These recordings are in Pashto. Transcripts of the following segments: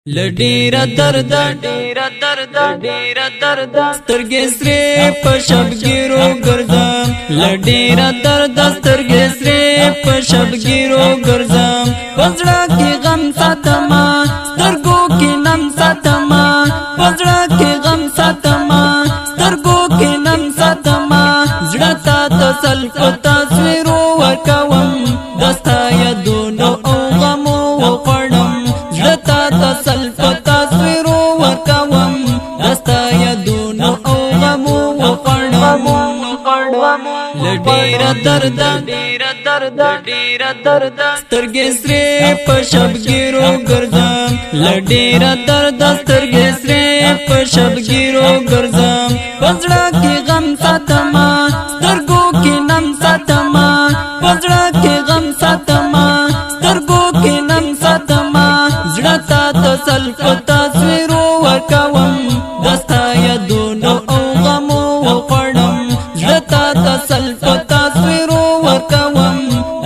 لډیرا درد سترګې سرې په شبګیرو ګرځم لډیرا درد سترګې سرې په شبګیرو ګرځم پزړه کې غم ساتما سترګو کې نم ساتما پزړه کې غم ساتما سترګو کې نم ساتما زړه تا تسل په تصویرو ورکوم دستا یادونو او غمو وخړم زړه تا تسل په تصویرو ورکوم دستا یادونو او غمو وخړم لډیرا درد سترګې سرې په شبګیرو ګرځم لډیرا درد سترګې سرې په شبګیرو ګرځم پزړه کې غم ساتما سترګو کې نم ساتما پزړه کې غم ساتما سترګو کې نم ساتما زړه تا تسل په تصویرو ورکوم دستا یادونو او غمو وخړم زړه تا تسل په تصویرو ورکوم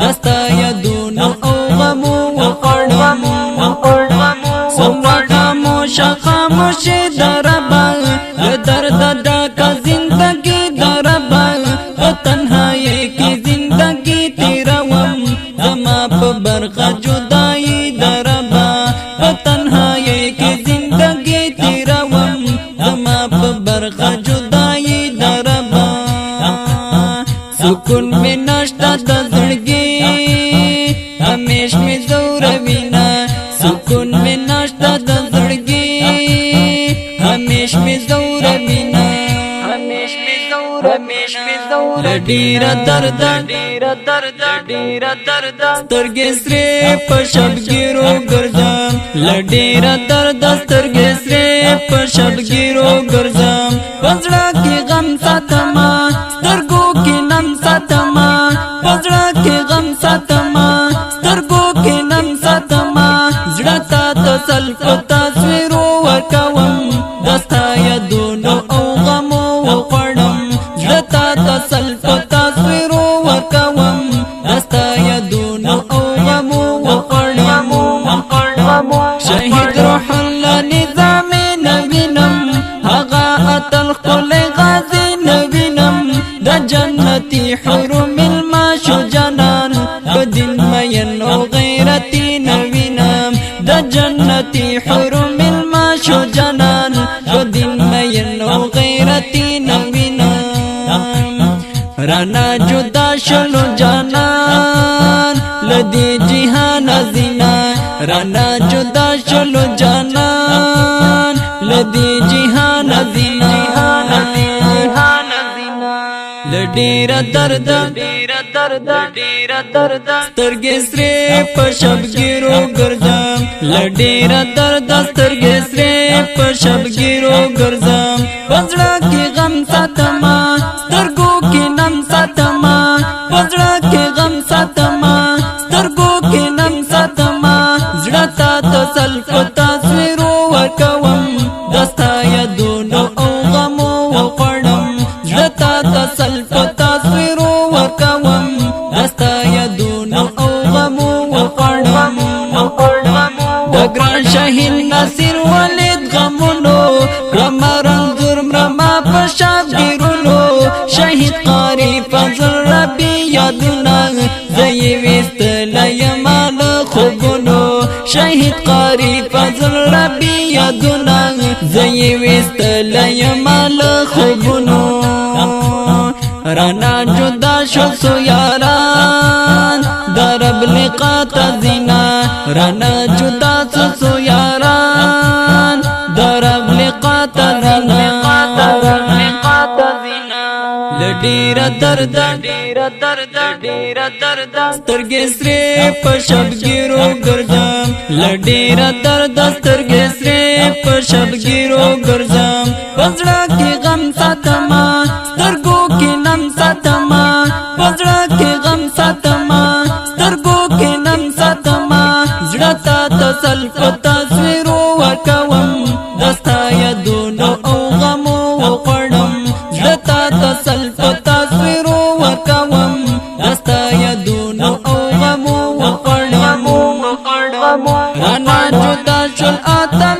دستا یادونو او غمو وخړم څومره خاموش دربا درد ډکه زندگی دربا په تنهایی کې زندگی تیروم زما په برخه جدائی دربا په تنهایی کې زندگی تیروم زما په برخه جدائی دربا سکون می نشته د زړګي همیش می زوروینا سکون می نشته د زړګي همیش می زوروینا لډیرا درد سترګې سرې په شبګیرو ګرځم لډیرا درد سترګې سرې په شبګیرو ګرځم پزړه کې غم ساتما سترګو کې نم ساتما پزړه کې غم ساتما سترګو کې نم ساتما زړه تا تسل په تصویرو ورکوم دستا یادونو او غمو وخړم زړه تا تسل په تصویرو ورکوم دستا یادونو او غمو وخړم شهید روح الله نظام نوینم هغه اتل خپل غازی نوینم د جنتی حرم الماشو جنان بدین مین او غیرتی نوینم د جنتی حرم الماشو جنان بدین مین او غیرتی نوینم رانا جدا شلو جانان لدی جهان زینا رانا جدا شلو جانان لدی جهان زینا لډیرا درد سترګې سرې په شبګیرو ګرځم لډیرا درد سترګې سرې په شبګیرو ګرځم پزړه کې غم ساتما سترګو کې نم ساتما پزړه کې غم ساتما سترګو کې نم ساتما زړه تا تسل په تصویرو ورکوم دستا یادونو او غمو وخړم زړه تا تسل په تصویرو ورکوم دستا یادونو او غمو وخړم د ګران شهید نصیر ولید غمونو رما رنځور رما په شبګیرونو شهید قاری فضل ربی یادونه زې وستل یما له خوبونو شهید قاری فضل ربی یادونه زې وستل یما له خوبونو رانا جدا شو سو یاران درب لقا تزینا رانا جدا سو یاران درب لقا تزینا لډیرا درد سترګې سرې په شبګیرو ګرځم لډیرا درد سترګې سرې په شبګیرو ګرځم پزړه کې غم ساتما سترګو کې نم ساتما پزړه کې غم ساتما سترګو کې نم ساتما زړه تا تسل په تصویرو ورکوم دستا یادونو او غمو وخړم زړه تا تسل په تصویرو ورکوم دستا یادونو او غمو وخړم رانا جدا شل آتا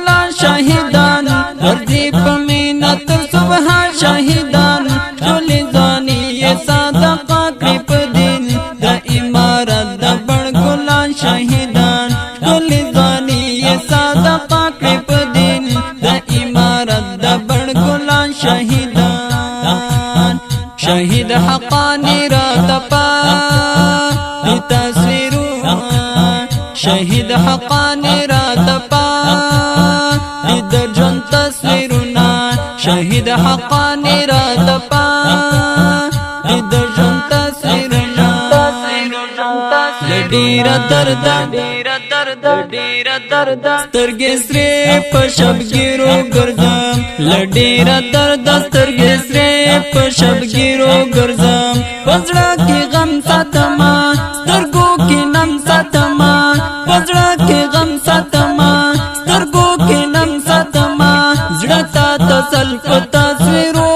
سترګې د حقاني را دپا د ژوند تصویرونه ډېره درده سترګې سرې په شبګیرو ګرځم ډېره درده سترګې سرې په شبګیرو ګرځم په زړه کې غم ساتما سترګو کې نم ساتما په زړه کې غم ساتما سترګو کې نم ساتما زړه ته تسل په تصویرو